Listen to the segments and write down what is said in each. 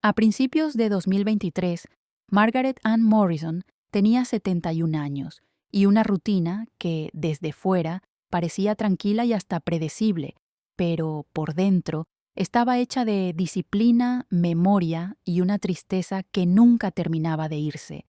A principios de 2023, Margaret Ann Morrison tenía 71 años y una rutina que, desde fuera, parecía tranquila y hasta predecible, pero por dentro estaba hecha de disciplina, memoria y una tristeza que nunca terminaba de irse.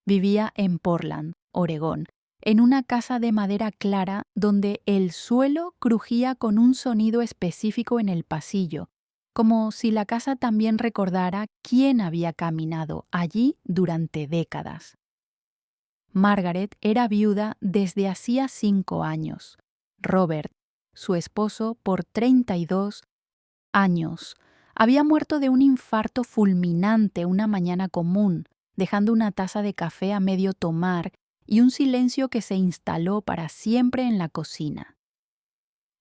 Vivía en Portland, Oregón, en una casa de madera clara donde el suelo crujía con un sonido específico en el pasillo, como si la casa también recordara quién había caminado allí durante décadas. Margaret era viuda desde hacía 5 años. Robert, su esposo por 32 años, había muerto de un infarto fulminante una mañana común, dejando una taza de café a medio tomar y un silencio que se instaló para siempre en la cocina.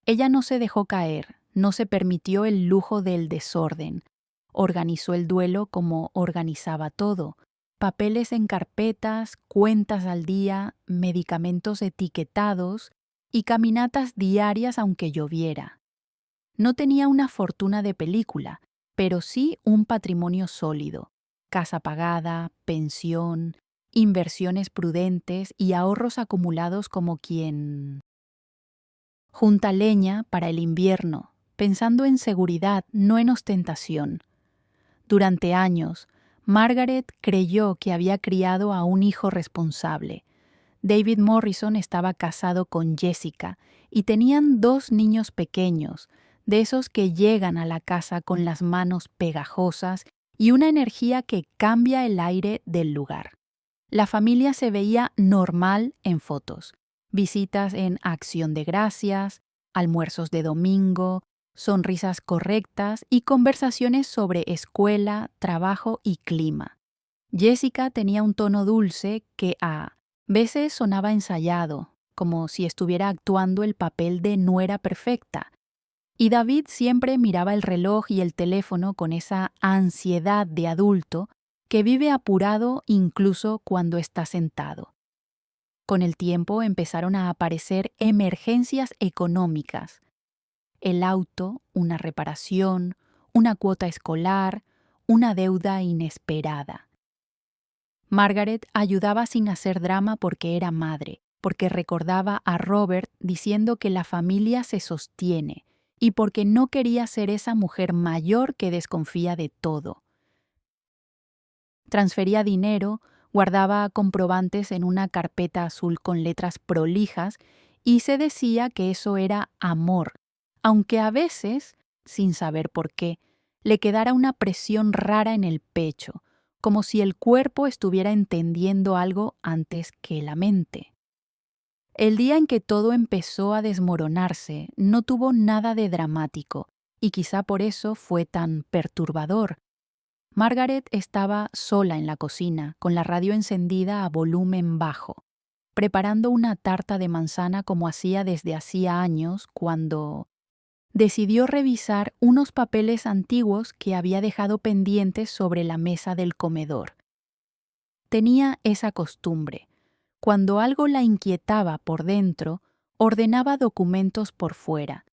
Ella no se dejó caer, no se permitió el lujo del desorden. Organizó el duelo como organizaba todo: papeles en carpetas, cuentas al día, medicamentos etiquetados y caminatas diarias aunque lloviera. No tenía una fortuna de película, pero sí un patrimonio sólido: casa pagada, pensión, inversiones prudentes y ahorros acumulados como quien junta leña para el invierno, pensando en seguridad, no en ostentación. Durante años, Margaret creyó que había criado a un hijo responsable. David Morrison estaba casado con Jessica y tenían 2 niños pequeños, de esos que llegan a la casa con las manos pegajosas y una energía que cambia el aire del lugar. La familia se veía normal en fotos: visitas en Acción de Gracias, almuerzos de domingo, sonrisas correctas y conversaciones sobre escuela, trabajo y clima. Jessica tenía un tono dulce que a veces sonaba ensayado, como si estuviera actuando el papel de nuera perfecta. Y David siempre miraba el reloj y el teléfono con esa ansiedad de adulto que vive apurado incluso cuando está sentado. Con el tiempo empezaron a aparecer emergencias económicas: el auto, una reparación, una cuota escolar, una deuda inesperada. Margaret ayudaba sin hacer drama porque era madre, porque recordaba a Robert diciendo que la familia se sostiene, y porque no quería ser esa mujer mayor que desconfía de todo. Transfería dinero, guardaba comprobantes en una carpeta azul con letras prolijas y se decía que eso era amor, aunque a veces, sin saber por qué, le quedara una presión rara en el pecho, como si el cuerpo estuviera entendiendo algo antes que la mente. El día en que todo empezó a desmoronarse no tuvo nada de dramático, y quizá por eso fue tan perturbador. Margaret estaba sola en la cocina, con la radio encendida a volumen bajo, preparando una tarta de manzana como hacía desde hacía años, cuando decidió revisar unos papeles antiguos que había dejado pendientes sobre la mesa del comedor. Tenía esa costumbre: cuando algo la inquietaba por dentro, ordenaba documentos por fuera.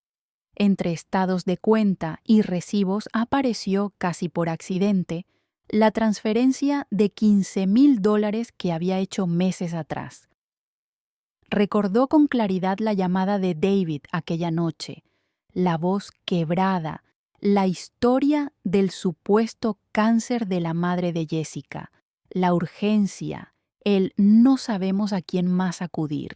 Entre estados de cuenta y recibos apareció, casi por accidente, la transferencia de $15,000 que había hecho meses atrás. Recordó con claridad la llamada de David aquella noche, la voz quebrada, la historia del supuesto cáncer de la madre de Jessica, la urgencia, el no sabemos a quién más acudir.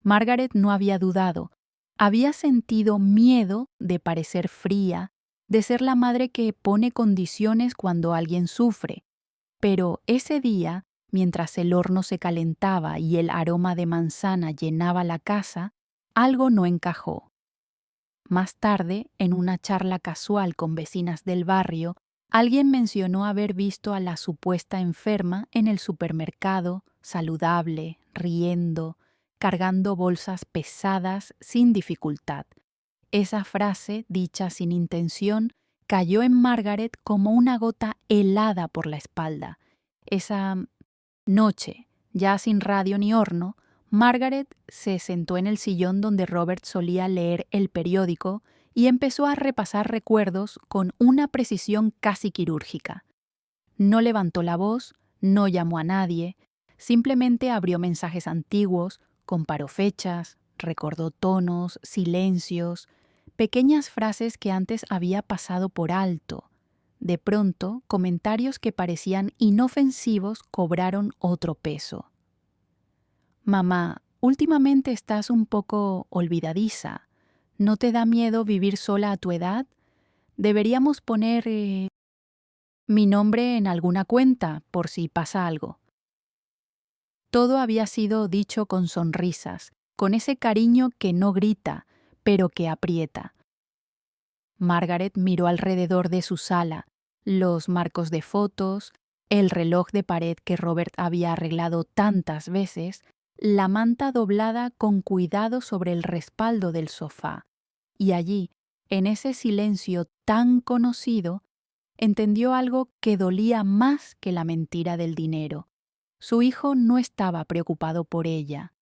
Margaret no había dudado. Había sentido miedo de parecer fría, de ser la madre que pone condiciones cuando alguien sufre. Pero ese día, mientras el horno se calentaba y el aroma de manzana llenaba la casa, algo no encajó. Más tarde, en una charla casual con vecinas del barrio, alguien mencionó haber visto a la supuesta enferma en el supermercado, saludable, riendo, cargando bolsas pesadas sin dificultad. Esa frase, dicha sin intención, cayó en Margaret como una gota helada por la espalda. Esa noche, ya sin radio ni horno, Margaret se sentó en el sillón donde Robert solía leer el periódico y empezó a repasar recuerdos con una precisión casi quirúrgica. No levantó la voz, no llamó a nadie, simplemente abrió mensajes antiguos, comparó fechas, recordó tonos, silencios, pequeñas frases que antes había pasado por alto. De pronto, comentarios que parecían inofensivos cobraron otro peso. Mamá, últimamente estás un poco olvidadiza. ¿No te da miedo vivir sola a tu edad? Deberíamos poner mi nombre en alguna cuenta por si pasa algo. Todo había sido dicho con sonrisas, con ese cariño que no grita, pero que aprieta. Margaret miró alrededor de su sala, los marcos de fotos, el reloj de pared que Robert había arreglado tantas veces, la manta doblada con cuidado sobre el respaldo del sofá. Y allí, en ese silencio tan conocido, entendió algo que dolía más que la mentira del dinero. Su hijo no estaba preocupado por ella,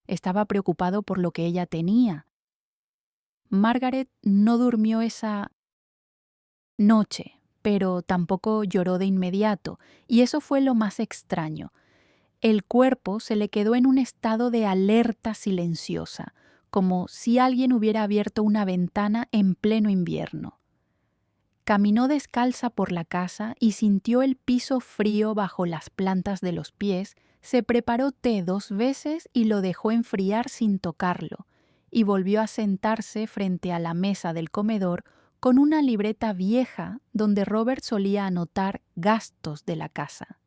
estaba preocupado por lo que ella tenía. Margaret no durmió esa noche, pero tampoco lloró de inmediato, y eso fue lo más extraño. El cuerpo se le quedó en un estado de alerta silenciosa, como si alguien hubiera abierto una ventana en pleno invierno. Caminó descalza por la casa y sintió el piso frío bajo las plantas de los pies, se preparó té 2 veces y lo dejó enfriar sin tocarlo, y volvió a sentarse frente a la mesa del comedor con una libreta vieja donde Robert solía anotar gastos de la casa.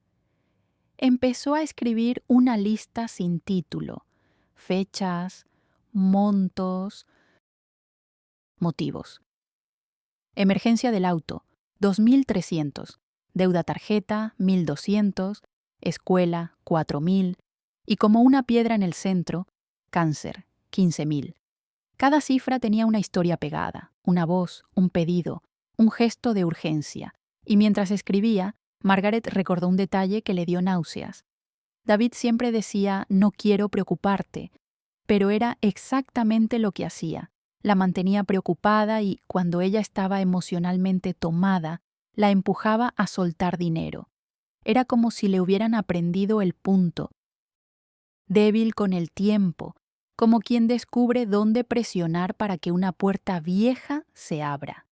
Empezó a escribir una lista sin título, fechas, montos, motivos. Emergencia del auto, 2.300. Deuda tarjeta, 1.200. Escuela, 4.000. Y como una piedra en el centro, cáncer, 15.000. Cada cifra tenía una historia pegada, una voz, un pedido, un gesto de urgencia. Y mientras escribía, Margaret recordó un detalle que le dio náuseas. David siempre decía, no quiero preocuparte, pero era exactamente lo que hacía. La mantenía preocupada y, cuando ella estaba emocionalmente tomada, la empujaba a soltar dinero. Era como si le hubieran aprendido el punto. Débil con el tiempo, como quien descubre dónde presionar para que una puerta vieja se abra.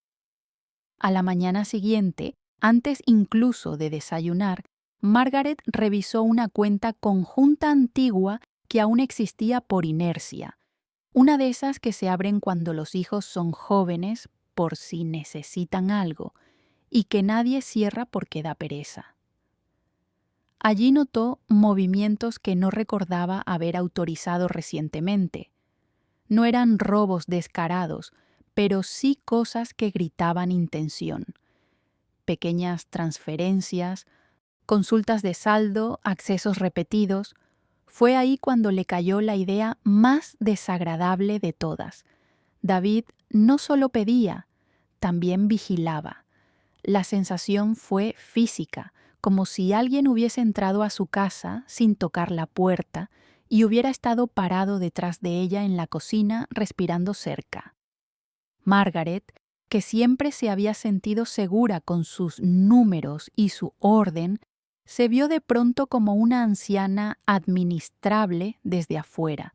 A la mañana siguiente, antes incluso de desayunar, Margaret revisó una cuenta conjunta antigua que aún existía por inercia. Una de esas que se abren cuando los hijos son jóvenes por si necesitan algo, y que nadie cierra porque da pereza. Allí notó movimientos que no recordaba haber autorizado recientemente. No eran robos descarados, pero sí cosas que gritaban intención. Pequeñas transferencias, consultas de saldo, accesos repetidos. Fue ahí cuando le cayó la idea más desagradable de todas. David no solo pedía, también vigilaba. La sensación fue física, como si alguien hubiese entrado a su casa sin tocar la puerta y hubiera estado parado detrás de ella en la cocina respirando cerca. Margaret, que siempre se había sentido segura con sus números y su orden, se vio de pronto como una anciana administrable desde afuera.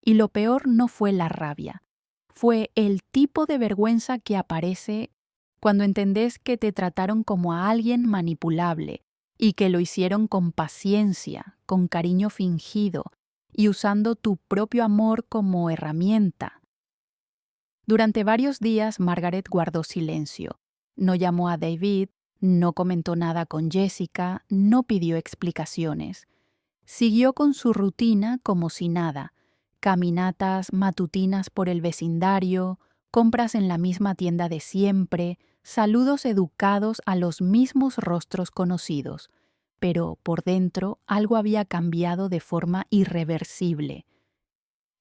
Y lo peor no fue la rabia, fue el tipo de vergüenza que aparece cuando entendés que te trataron como a alguien manipulable y que lo hicieron con paciencia, con cariño fingido y usando tu propio amor como herramienta. Durante varios días Margaret guardó silencio. No llamó a David, no comentó nada con Jessica, no pidió explicaciones. Siguió con su rutina como si nada. Caminatas matutinas por el vecindario, compras en la misma tienda de siempre, saludos educados a los mismos rostros conocidos. Pero por dentro algo había cambiado de forma irreversible.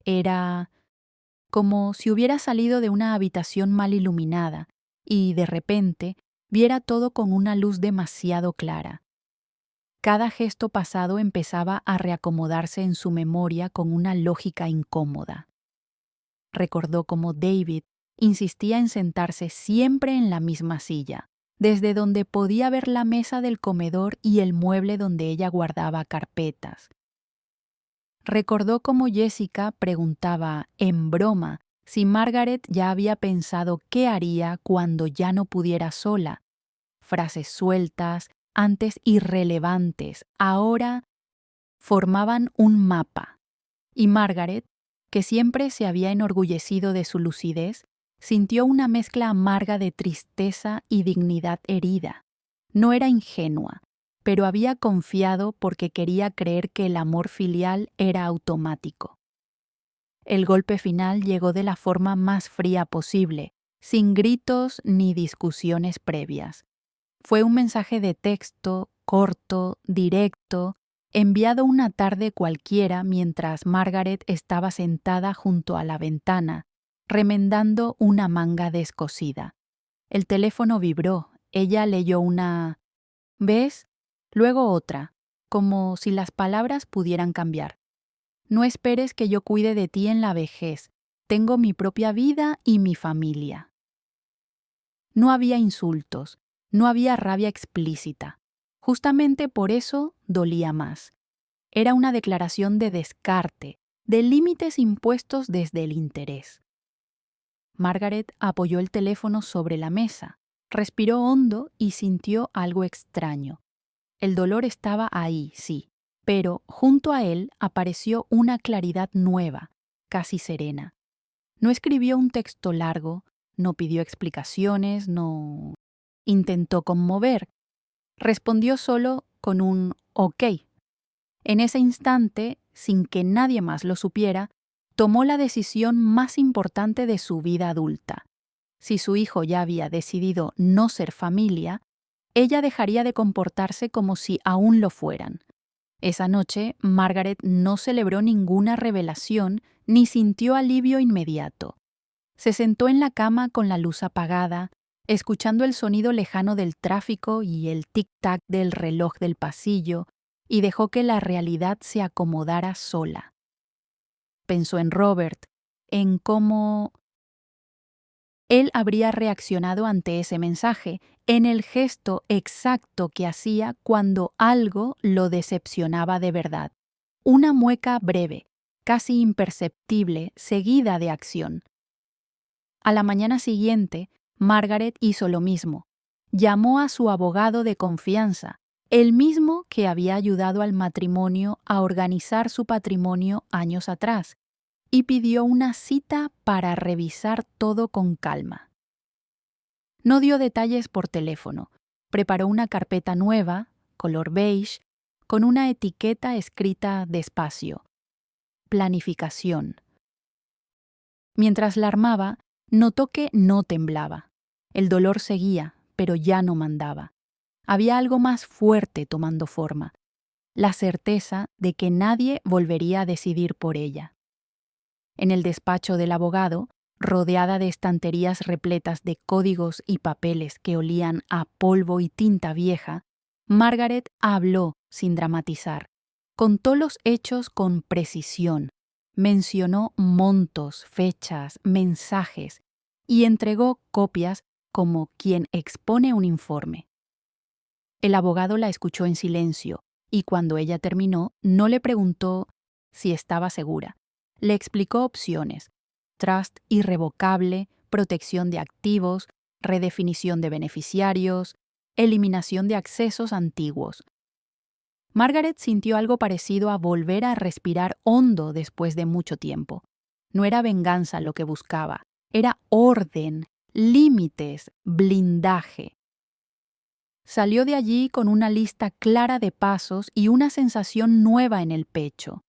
Era como si hubiera salido de una habitación mal iluminada y, de repente, viera todo con una luz demasiado clara. Cada gesto pasado empezaba a reacomodarse en su memoria con una lógica incómoda. Recordó cómo David, insistía en sentarse siempre en la misma silla, desde donde podía ver la mesa del comedor y el mueble donde ella guardaba carpetas. Recordó cómo Jessica preguntaba, en broma, si Margaret ya había pensado qué haría cuando ya no pudiera sola. Frases sueltas, antes irrelevantes, ahora formaban un mapa. Y Margaret, que siempre se había enorgullecido de su lucidez, sintió una mezcla amarga de tristeza y dignidad herida. No era ingenua, pero había confiado porque quería creer que el amor filial era automático. El golpe final llegó de la forma más fría posible, sin gritos ni discusiones previas. Fue un mensaje de texto, corto, directo, enviado una tarde cualquiera mientras Margaret estaba sentada junto a la ventana, remendando una manga descosida. El teléfono vibró. Ella leyó una ¿ves? Luego otra, como si las palabras pudieran cambiar. No esperes que yo cuide de ti en la vejez. Tengo mi propia vida y mi familia. No había insultos, no había rabia explícita. Justamente por eso dolía más. Era una declaración de descarte, de límites impuestos desde el interés. Margaret apoyó el teléfono sobre la mesa, respiró hondo y sintió algo extraño. El dolor estaba ahí, sí, pero junto a él apareció una claridad nueva, casi serena. No escribió un texto largo, no pidió explicaciones, no intentó conmover. Respondió solo con un OK. En ese instante, sin que nadie más lo supiera, tomó la decisión más importante de su vida adulta. Si su hijo ya había decidido no ser familia, ella dejaría de comportarse como si aún lo fueran. Esa noche, Margaret no celebró ninguna revelación ni sintió alivio inmediato. Se sentó en la cama con la luz apagada, escuchando el sonido lejano del tráfico y el tic-tac del reloj del pasillo, y dejó que la realidad se acomodara sola. Pensó en Robert, en cómo él habría reaccionado ante ese mensaje, en el gesto exacto que hacía cuando algo lo decepcionaba de verdad. Una mueca breve, casi imperceptible, seguida de acción. A la mañana siguiente, Margaret hizo lo mismo. Llamó a su abogado de confianza, el mismo que había ayudado al matrimonio a organizar su patrimonio años atrás, y pidió una cita para revisar todo con calma. No dio detalles por teléfono. Preparó una carpeta nueva, color beige, con una etiqueta escrita despacio. Planificación. Mientras la armaba, notó que no temblaba. El dolor seguía, pero ya no mandaba. Había algo más fuerte tomando forma, la certeza de que nadie volvería a decidir por ella. En el despacho del abogado, rodeada de estanterías repletas de códigos y papeles que olían a polvo y tinta vieja, Margaret habló sin dramatizar. Contó los hechos con precisión, mencionó montos, fechas, mensajes y entregó copias como quien expone un informe. El abogado la escuchó en silencio y cuando ella terminó no le preguntó si estaba segura. Le explicó opciones: trust irrevocable, protección de activos, redefinición de beneficiarios, eliminación de accesos antiguos. Margaret sintió algo parecido a volver a respirar hondo después de mucho tiempo. No era venganza lo que buscaba, era orden, límites, blindaje. Salió de allí con una lista clara de pasos y una sensación nueva en el pecho.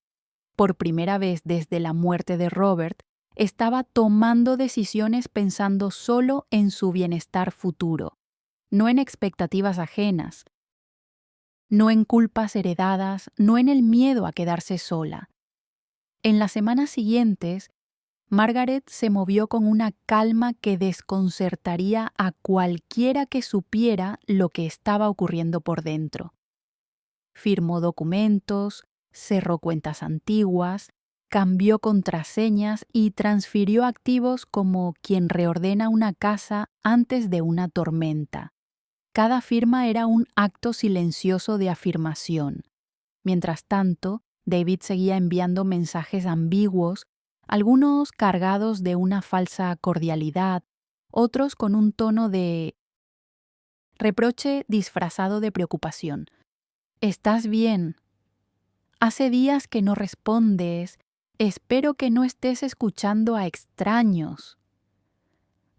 Por primera vez desde la muerte de Robert, estaba tomando decisiones pensando solo en su bienestar futuro, no en expectativas ajenas, no en culpas heredadas, no en el miedo a quedarse sola. En las semanas siguientes, Margaret se movió con una calma que desconcertaría a cualquiera que supiera lo que estaba ocurriendo por dentro. Firmó documentos, cerró cuentas antiguas, cambió contraseñas y transfirió activos como quien reordena una casa antes de una tormenta. Cada firma era un acto silencioso de afirmación. Mientras tanto, David seguía enviando mensajes ambiguos, algunos cargados de una falsa cordialidad, otros con un tono de reproche disfrazado de preocupación. ¿Estás bien? Hace días que no respondes. Espero que no estés escuchando a extraños.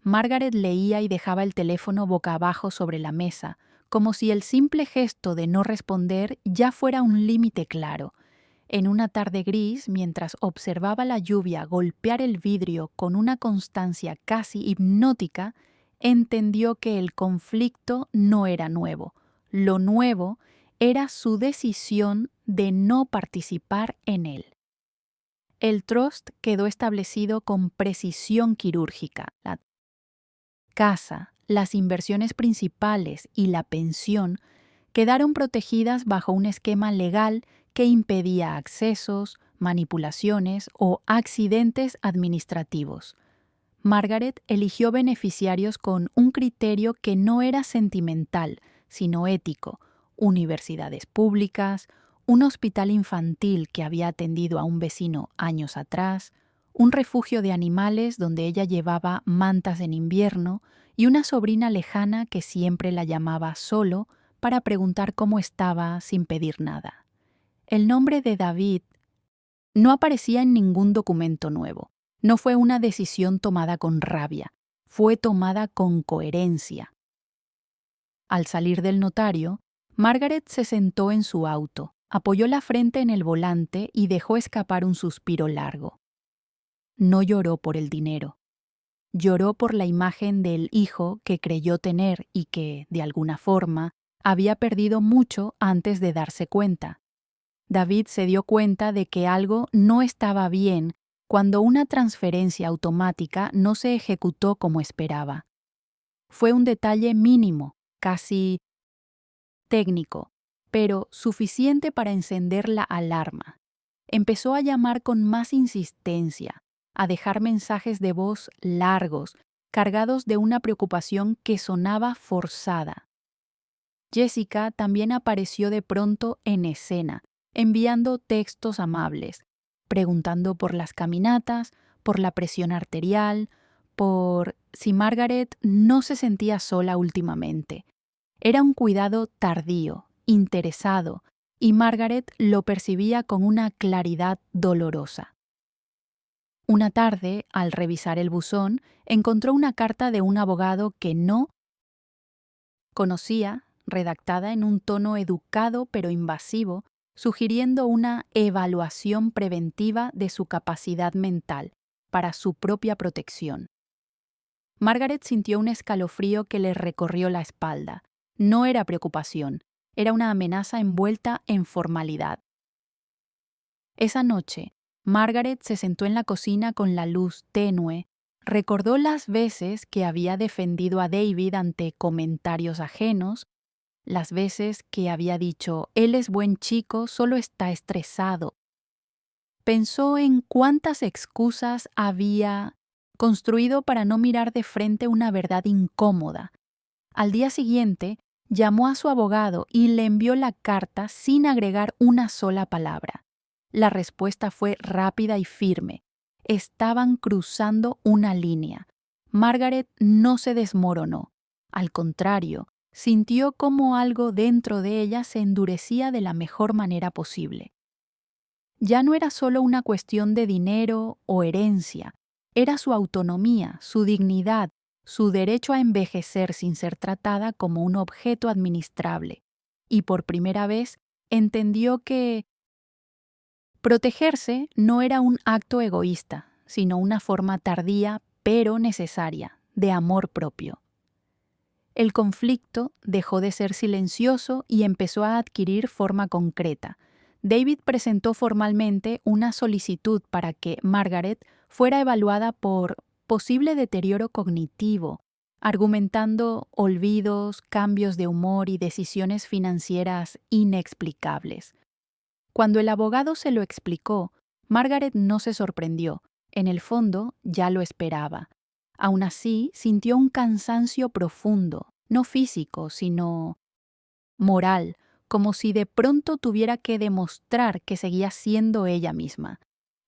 Margaret leía y dejaba el teléfono boca abajo sobre la mesa, como si el simple gesto de no responder ya fuera un límite claro. En una tarde gris, mientras observaba la lluvia golpear el vidrio con una constancia casi hipnótica, entendió que el conflicto no era nuevo. Lo nuevo era su decisión de no participar en él. El trust quedó establecido con precisión quirúrgica. La casa, las inversiones principales y la pensión quedaron protegidas bajo un esquema legal que impedía accesos, manipulaciones o accidentes administrativos. Margaret eligió beneficiarios con un criterio que no era sentimental, sino ético: universidades públicas, un hospital infantil que había atendido a un vecino años atrás, un refugio de animales donde ella llevaba mantas en invierno y una sobrina lejana que siempre la llamaba solo para preguntar cómo estaba sin pedir nada. El nombre de David no aparecía en ningún documento nuevo. No fue una decisión tomada con rabia, fue tomada con coherencia. Al salir del notario, Margaret se sentó en su auto, apoyó la frente en el volante y dejó escapar un suspiro largo. No lloró por el dinero. Lloró por la imagen del hijo que creyó tener y que, de alguna forma, había perdido mucho antes de darse cuenta. David se dio cuenta de que algo no estaba bien cuando una transferencia automática no se ejecutó como esperaba. Fue un detalle mínimo, casi técnico, pero suficiente para encender la alarma. Empezó a llamar con más insistencia, a dejar mensajes de voz largos, cargados de una preocupación que sonaba forzada. Jessica también apareció de pronto en escena, enviando textos amables, preguntando por las caminatas, por la presión arterial, por si Margaret no se sentía sola últimamente. Era un cuidado tardío, interesado, y Margaret lo percibía con una claridad dolorosa. Una tarde, al revisar el buzón, encontró una carta de un abogado que no conocía, redactada en un tono educado pero invasivo, sugiriendo una evaluación preventiva de su capacidad mental para su propia protección. Margaret sintió un escalofrío que le recorrió la espalda. No era preocupación, era una amenaza envuelta en formalidad. Esa noche, Margaret se sentó en la cocina con la luz tenue, recordó las veces que había defendido a David ante comentarios ajenos, las veces que había dicho, él es buen chico, solo está estresado. Pensó en cuántas excusas había construido para no mirar de frente una verdad incómoda. Al día siguiente, llamó a su abogado y le envió la carta sin agregar una sola palabra. La respuesta fue rápida y firme. Estaban cruzando una línea. Margaret no se desmoronó. Al contrario, sintió como algo dentro de ella se endurecía de la mejor manera posible. Ya no era solo una cuestión de dinero o herencia, era su autonomía, su dignidad, su derecho a envejecer sin ser tratada como un objeto administrable. Y por primera vez entendió que protegerse no era un acto egoísta, sino una forma tardía pero necesaria de amor propio. El conflicto dejó de ser silencioso y empezó a adquirir forma concreta. David presentó formalmente una solicitud para que Margaret fuera evaluada por posible deterioro cognitivo, argumentando olvidos, cambios de humor y decisiones financieras inexplicables. Cuando el abogado se lo explicó, Margaret no se sorprendió. En el fondo ya lo esperaba. Aún así, sintió un cansancio profundo, no físico, sino moral, como si de pronto tuviera que demostrar que seguía siendo ella misma.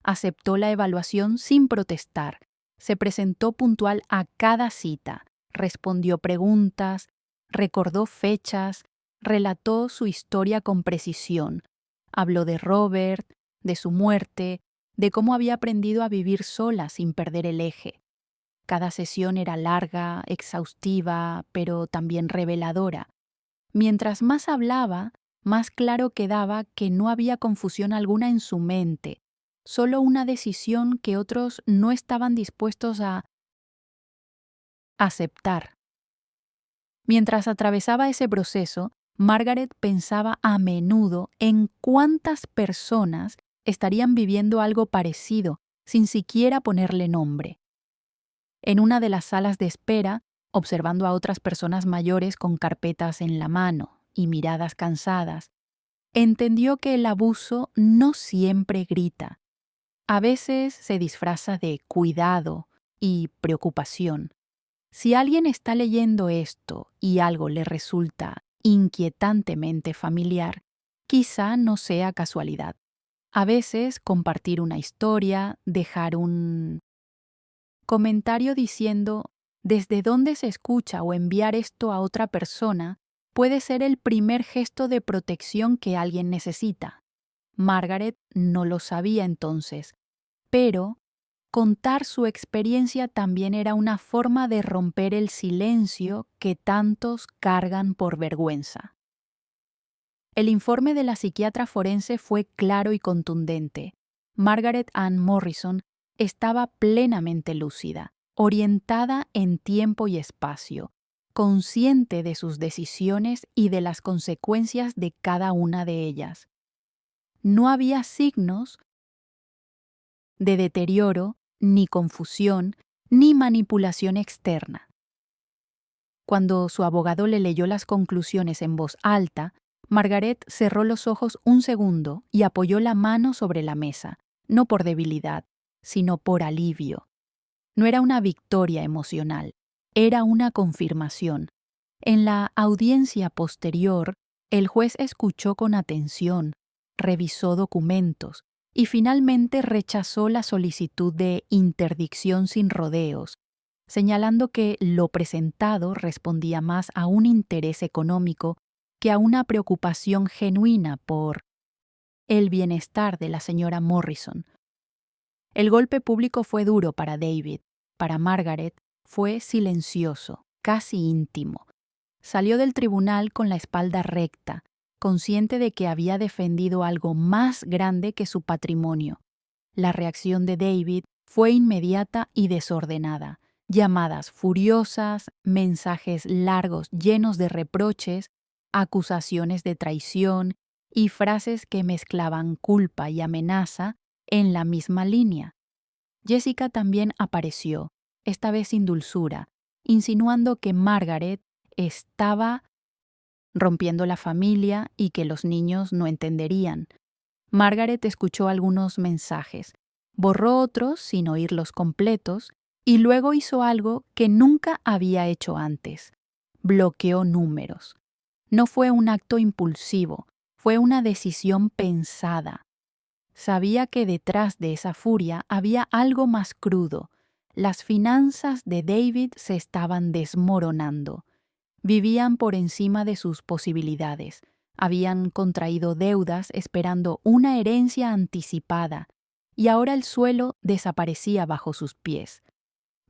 Aceptó la evaluación sin protestar. Se presentó puntual a cada cita, respondió preguntas, recordó fechas, relató su historia con precisión. Habló de Robert, de su muerte, de cómo había aprendido a vivir sola sin perder el eje. Cada sesión era larga, exhaustiva, pero también reveladora. Mientras más hablaba, más claro quedaba que no había confusión alguna en su mente, solo una decisión que otros no estaban dispuestos a aceptar. Mientras atravesaba ese proceso, Margaret pensaba a menudo en cuántas personas estarían viviendo algo parecido, sin siquiera ponerle nombre. En una de las salas de espera, observando a otras personas mayores con carpetas en la mano y miradas cansadas, entendió que el abuso no siempre grita. A veces se disfraza de cuidado y preocupación. Si alguien está leyendo esto y algo le resulta inquietantemente familiar, quizá no sea casualidad. A veces compartir una historia, dejar un comentario diciendo desde dónde se escucha o enviar esto a otra persona puede ser el primer gesto de protección que alguien necesita. Margaret no lo sabía entonces, pero contar su experiencia también era una forma de romper el silencio que tantos cargan por vergüenza. El informe de la psiquiatra forense fue claro y contundente. Margaret Ann Morrison estaba plenamente lúcida, orientada en tiempo y espacio, consciente de sus decisiones y de las consecuencias de cada una de ellas. No había signos de deterioro, ni confusión, ni manipulación externa. Cuando su abogado le leyó las conclusiones en voz alta, Margaret cerró los ojos un segundo y apoyó la mano sobre la mesa, no por debilidad, sino por alivio. No era una victoria emocional, era una confirmación. En la audiencia posterior, el juez escuchó con atención, revisó documentos y finalmente rechazó la solicitud de interdicción sin rodeos, señalando que lo presentado respondía más a un interés económico que a una preocupación genuina por el bienestar de la señora Morrison. El golpe público fue duro para David. Para Margaret fue silencioso, casi íntimo. Salió del tribunal con la espalda recta, consciente de que había defendido algo más grande que su patrimonio. La reacción de David fue inmediata y desordenada. Llamadas furiosas, mensajes largos llenos de reproches, acusaciones de traición y frases que mezclaban culpa y amenaza en la misma línea. Jessica también apareció, esta vez sin dulzura, insinuando que Margaret estaba rompiendo la familia y que los niños no entenderían. Margaret escuchó algunos mensajes, borró otros sin oírlos completos y luego hizo algo que nunca había hecho antes. Bloqueó números. No fue un acto impulsivo, fue una decisión pensada. Sabía que detrás de esa furia había algo más crudo. Las finanzas de David se estaban desmoronando. Vivían por encima de sus posibilidades. Habían contraído deudas esperando una herencia anticipada, y ahora el suelo desaparecía bajo sus pies.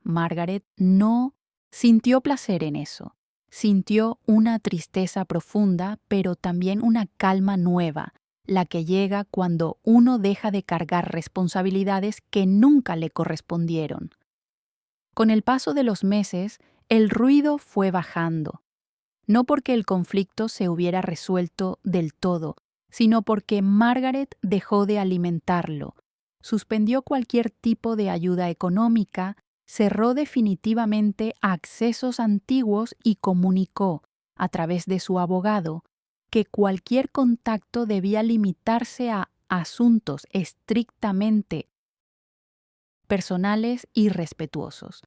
Margaret no sintió placer en eso. Sintió una tristeza profunda, pero también una calma nueva, la que llega cuando uno deja de cargar responsabilidades que nunca le correspondieron. Con el paso de los meses, el ruido fue bajando. No porque el conflicto se hubiera resuelto del todo, sino porque Margaret dejó de alimentarlo, suspendió cualquier tipo de ayuda económica, cerró definitivamente accesos antiguos y comunicó, a través de su abogado, que cualquier contacto debía limitarse a asuntos estrictamente personales y respetuosos.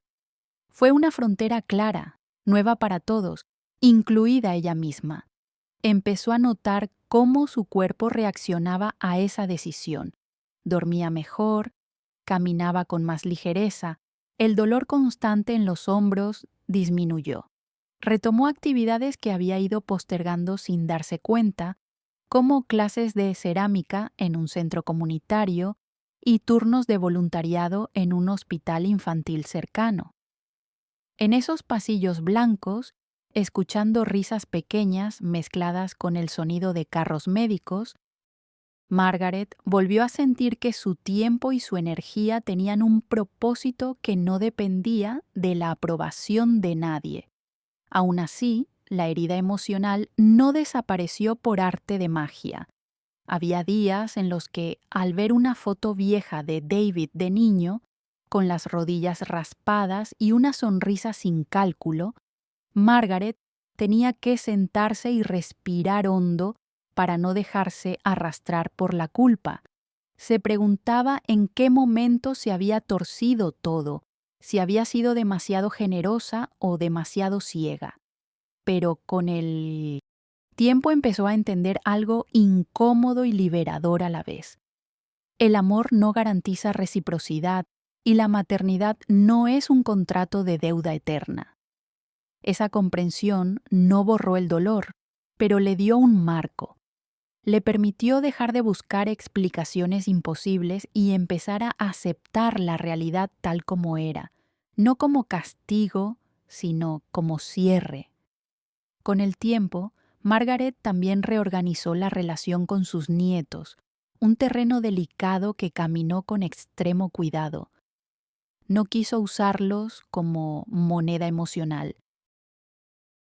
Fue una frontera clara, nueva para todos, incluida ella misma. Empezó a notar cómo su cuerpo reaccionaba a esa decisión. Dormía mejor, caminaba con más ligereza, el dolor constante en los hombros disminuyó. Retomó actividades que había ido postergando sin darse cuenta, como clases de cerámica en un centro comunitario y turnos de voluntariado en un hospital infantil cercano. En esos pasillos blancos, escuchando risas pequeñas mezcladas con el sonido de carros médicos, Margaret volvió a sentir que su tiempo y su energía tenían un propósito que no dependía de la aprobación de nadie. Aún así, la herida emocional no desapareció por arte de magia. Había días en los que, al ver una foto vieja de David de niño, con las rodillas raspadas y una sonrisa sin cálculo, Margaret tenía que sentarse y respirar hondo para no dejarse arrastrar por la culpa. Se preguntaba en qué momento se había torcido todo, si había sido demasiado generosa o demasiado ciega. Pero con el tiempo empezó a entender algo incómodo y liberador a la vez. El amor no garantiza reciprocidad y la maternidad no es un contrato de deuda eterna. Esa comprensión no borró el dolor, pero le dio un marco. Le permitió dejar de buscar explicaciones imposibles y empezar a aceptar la realidad tal como era, no como castigo, sino como cierre. Con el tiempo, Margaret también reorganizó la relación con sus nietos, un terreno delicado que caminó con extremo cuidado. No quiso usarlos como moneda emocional,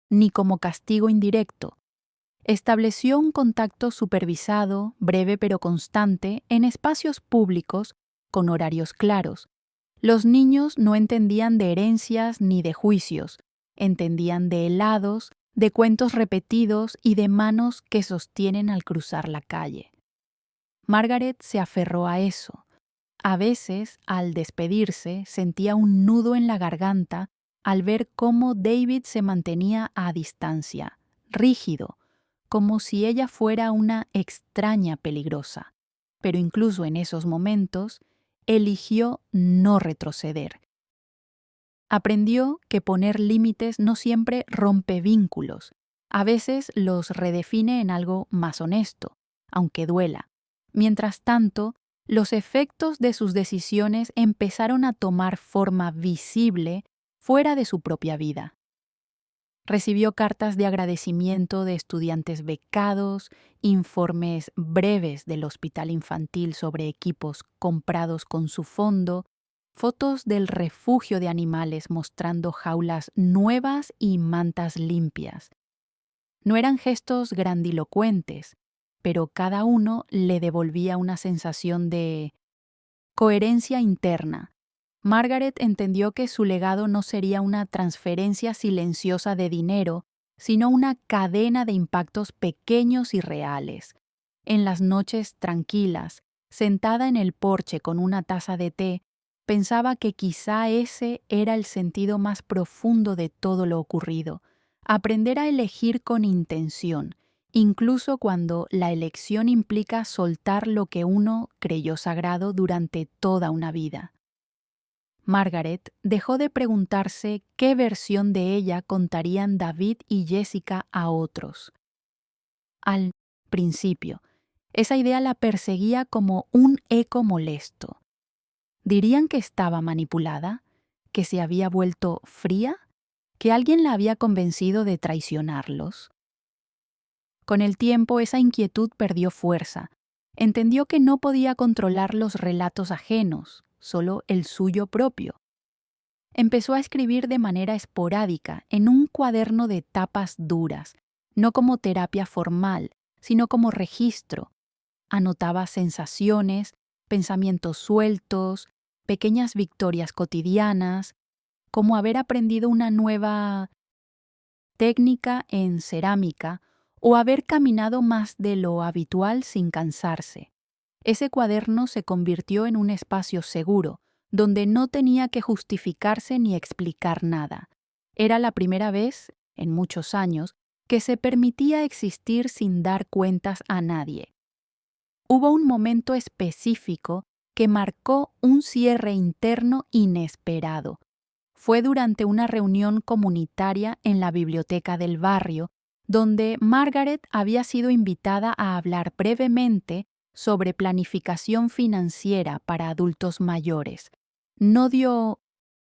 ni como castigo indirecto. Estableció un contacto supervisado, breve pero constante, en espacios públicos, con horarios claros. Los niños no entendían de herencias ni de juicios, entendían de helados, de cuentos repetidos y de manos que sostienen al cruzar la calle. Margaret se aferró a eso. A veces, al despedirse, sentía un nudo en la garganta al ver cómo David se mantenía a distancia, rígido, como si ella fuera una extraña peligrosa. Pero incluso en esos momentos, eligió no retroceder. Aprendió que poner límites no siempre rompe vínculos. A veces los redefine en algo más honesto, aunque duela. Mientras tanto, los efectos de sus decisiones empezaron a tomar forma visible fuera de su propia vida. Recibió cartas de agradecimiento de estudiantes becados, informes breves del hospital infantil sobre equipos comprados con su fondo, fotos del refugio de animales mostrando jaulas nuevas y mantas limpias. No eran gestos grandilocuentes, pero cada uno le devolvía una sensación de coherencia interna. Margaret entendió que su legado no sería una transferencia silenciosa de dinero, sino una cadena de impactos pequeños y reales. En las noches tranquilas, sentada en el porche con una taza de té, pensaba que quizá ese era el sentido más profundo de todo lo ocurrido: aprender a elegir con intención, incluso cuando la elección implica soltar lo que uno creyó sagrado durante toda una vida. Margaret dejó de preguntarse qué versión de ella contarían David y Jessica a otros. Al principio, esa idea la perseguía como un eco molesto. ¿Dirían que estaba manipulada? ¿Que se había vuelto fría? ¿Que alguien la había convencido de traicionarlos? Con el tiempo, esa inquietud perdió fuerza. Entendió que no podía controlar los relatos ajenos, solo el suyo propio. Empezó a escribir de manera esporádica, en un cuaderno de tapas duras, no como terapia formal, sino como registro. Anotaba sensaciones, pensamientos sueltos, pequeñas victorias cotidianas, como haber aprendido una nueva técnica en cerámica o haber caminado más de lo habitual sin cansarse. Ese cuaderno se convirtió en un espacio seguro, donde no tenía que justificarse ni explicar nada. Era la primera vez, en muchos años, que se permitía existir sin dar cuentas a nadie. Hubo un momento específico que marcó un cierre interno inesperado. Fue durante una reunión comunitaria en la biblioteca del barrio, donde Margaret había sido invitada a hablar brevemente sobre planificación financiera para adultos mayores. No dio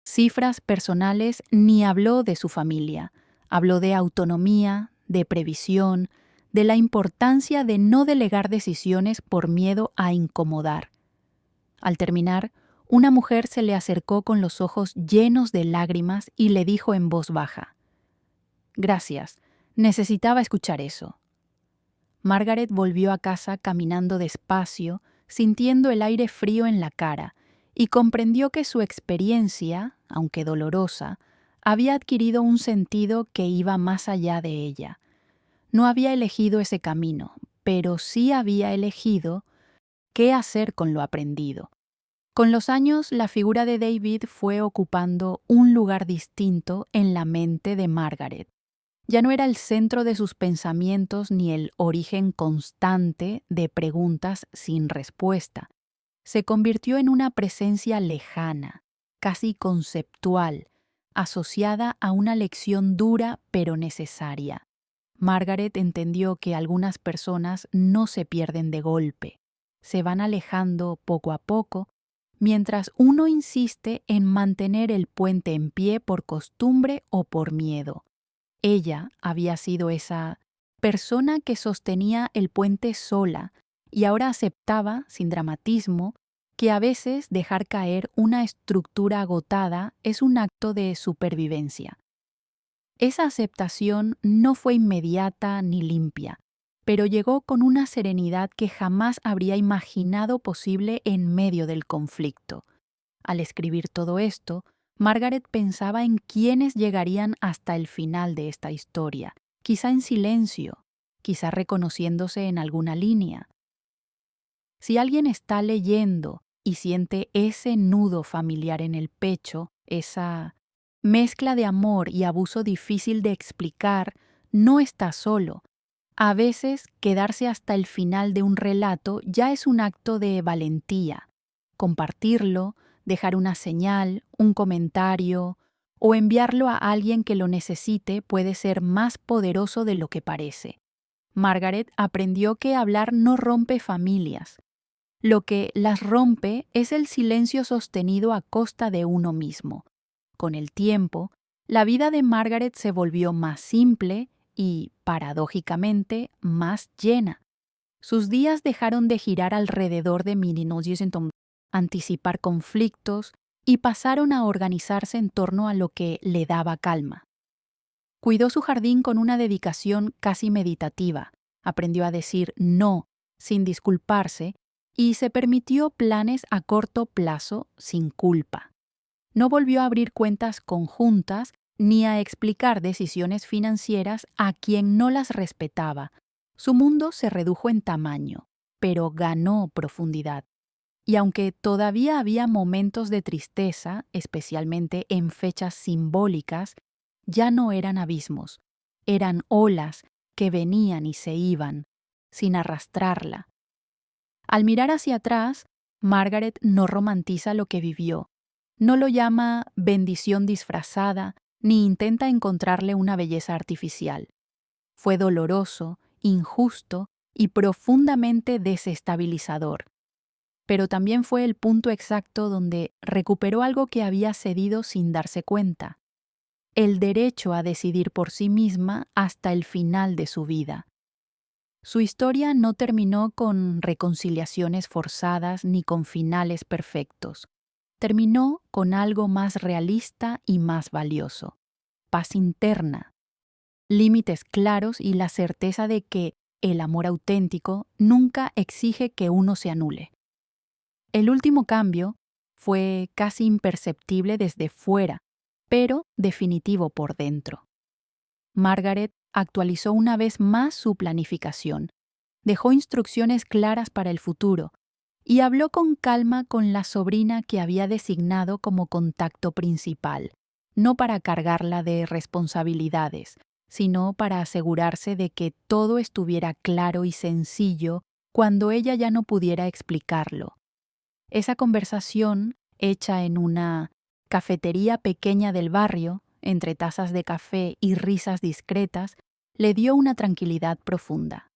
cifras personales ni habló de su familia. Habló de autonomía, de previsión, de la importancia de no delegar decisiones por miedo a incomodar. Al terminar, una mujer se le acercó con los ojos llenos de lágrimas y le dijo en voz baja: «Gracias, necesitaba escuchar eso». Margaret volvió a casa caminando despacio, sintiendo el aire frío en la cara, y comprendió que su experiencia, aunque dolorosa, había adquirido un sentido que iba más allá de ella. No había elegido ese camino, pero sí había elegido qué hacer con lo aprendido. Con los años, la figura de David fue ocupando un lugar distinto en la mente de Margaret. Ya no era el centro de sus pensamientos ni el origen constante de preguntas sin respuesta. Se convirtió en una presencia lejana, casi conceptual, asociada a una lección dura pero necesaria. Margaret entendió que algunas personas no se pierden de golpe, se van alejando poco a poco, mientras uno insiste en mantener el puente en pie por costumbre o por miedo. Ella había sido esa persona que sostenía el puente sola y ahora aceptaba, sin dramatismo, que a veces dejar caer una estructura agotada es un acto de supervivencia. Esa aceptación no fue inmediata ni limpia, pero llegó con una serenidad que jamás habría imaginado posible en medio del conflicto. Al escribir todo esto, Margaret pensaba en quiénes llegarían hasta el final de esta historia, quizá en silencio, quizá reconociéndose en alguna línea. Si alguien está leyendo y siente ese nudo familiar en el pecho, esa mezcla de amor y abuso difícil de explicar, no está solo. A veces, quedarse hasta el final de un relato ya es un acto de valentía. Compartirlo, dejar una señal, un comentario o enviarlo a alguien que lo necesite puede ser más poderoso de lo que parece. Margaret aprendió que hablar no rompe familias. Lo que las rompe es el silencio sostenido a costa de uno mismo. Con el tiempo, la vida de Margaret se volvió más simple y, paradójicamente, más llena. Sus días dejaron de girar alrededor de anticipar conflictos y pasaron a organizarse en torno a lo que le daba calma. Cuidó su jardín con una dedicación casi meditativa, aprendió a decir no sin disculparse y se permitió planes a corto plazo sin culpa. No volvió a abrir cuentas conjuntas ni a explicar decisiones financieras a quien no las respetaba. Su mundo se redujo en tamaño, pero ganó profundidad. Y aunque todavía había momentos de tristeza, especialmente en fechas simbólicas, ya no eran abismos, eran olas que venían y se iban, sin arrastrarla. Al mirar hacia atrás, Margaret no romantiza lo que vivió, no lo llama bendición disfrazada, ni intenta encontrarle una belleza artificial. Fue doloroso, injusto y profundamente desestabilizador. Pero también fue el punto exacto donde recuperó algo que había cedido sin darse cuenta: el derecho a decidir por sí misma hasta el final de su vida. Su historia no terminó con reconciliaciones forzadas ni con finales perfectos. Terminó con algo más realista y más valioso: paz interna, límites claros y la certeza de que el amor auténtico nunca exige que uno se anule. El último cambio fue casi imperceptible desde fuera, pero definitivo por dentro. Margaret actualizó una vez más su planificación. Dejó instrucciones claras para el futuro, y habló con calma con la sobrina que había designado como contacto principal, no para cargarla de responsabilidades, sino para asegurarse de que todo estuviera claro y sencillo cuando ella ya no pudiera explicarlo. Esa conversación, hecha en una cafetería pequeña del barrio, entre tazas de café y risas discretas, le dio una tranquilidad profunda.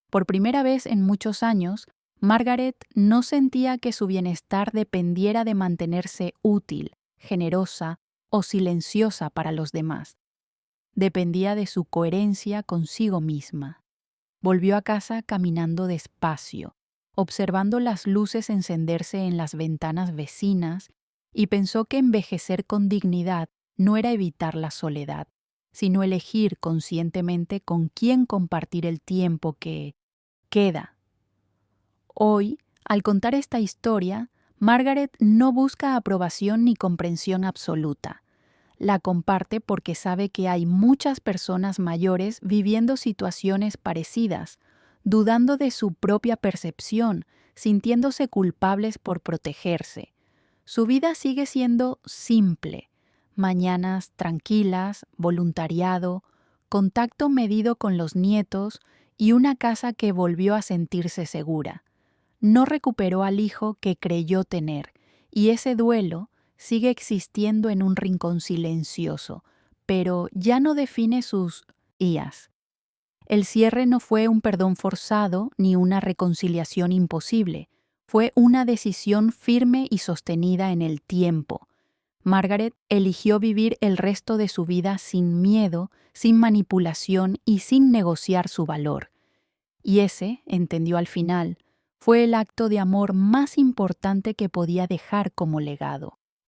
Por primera vez en muchos años, Margaret no sentía que su bienestar dependiera de mantenerse útil, generosa o silenciosa para los demás. Dependía de su coherencia consigo misma. Volvió a casa caminando despacio, observando las luces encenderse en las ventanas vecinas, y pensó que envejecer con dignidad no era evitar la soledad, sino elegir conscientemente con quién compartir el tiempo que queda. Hoy, al contar esta historia, Margaret no busca aprobación ni comprensión absoluta. La comparte porque sabe que hay muchas personas mayores viviendo situaciones parecidas, dudando de su propia percepción, sintiéndose culpables por protegerse. Su vida sigue siendo simple: mañanas tranquilas, voluntariado, contacto medido con los nietos y una casa que volvió a sentirse segura. No recuperó al hijo que creyó tener, y ese duelo sigue existiendo en un rincón silencioso, pero ya no define sus días. El cierre no fue un perdón forzado ni una reconciliación imposible, fue una decisión firme y sostenida en el tiempo. Margaret eligió vivir el resto de su vida sin miedo, sin manipulación y sin negociar su valor. Y ese, entendió al final, fue el acto de amor más importante que podía dejar como legado.